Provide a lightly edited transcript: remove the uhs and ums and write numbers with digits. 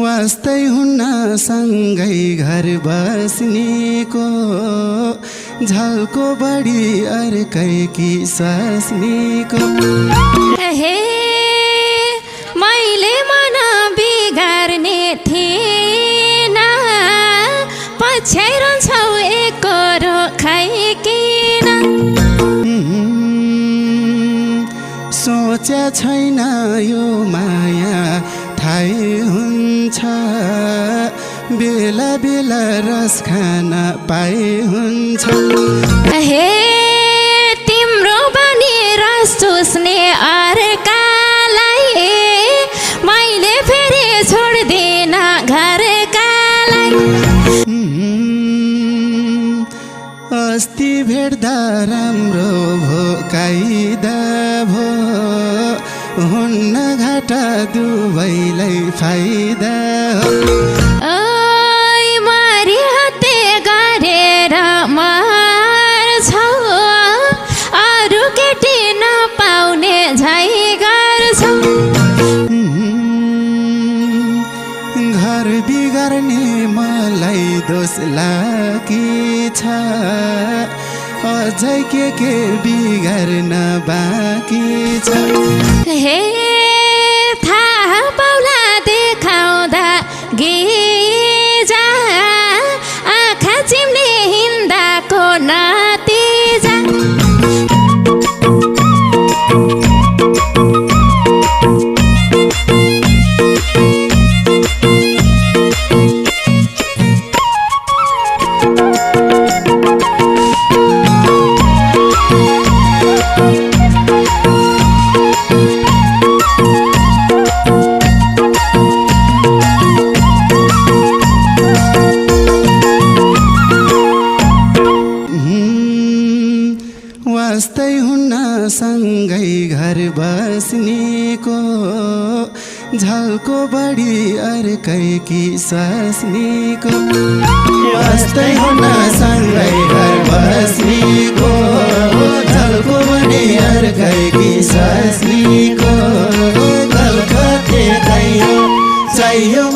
वास्तै हुन्न सँगै घर बस्नेको झल्को बढी अर्कै कि स्वास्नीको हे मैले मन बिगार्ने थिएन पछ्याइरहन्छौ एकरो खाइकिन सोचे छैन यो माया थाहै हुन्छ बेला बेला रस खान पाए हुन्छ हे तिम्रो बानी रस चुस्ने अर्कालाई मैले फेरि छोड्दिन घरकालाई अस्ति भेट्दा राम्रो भो काइदा भो हुन्न घाटा दुवैलाई फाइदा मारी हत्ते गरेर मार्छौ अरू केटी नपाउने झै गर्छौ घर बिगार्ने मलाई दोष लागी छ अझै के बिगार्न बाँकी छ हे थाहा पाउला देखाउँदा गिजा आँखा चिम्ने हिँड्दाको नतिजा वास्तै हुन्न सँगै घर बस्नेको झल्को बढी अर्कै कि स्वास्नीको वास्तै हुन्न सँगै घर बस्नेको झल्को बढी अर्कै कि स्वास्नीको कलकत्ते चाहियो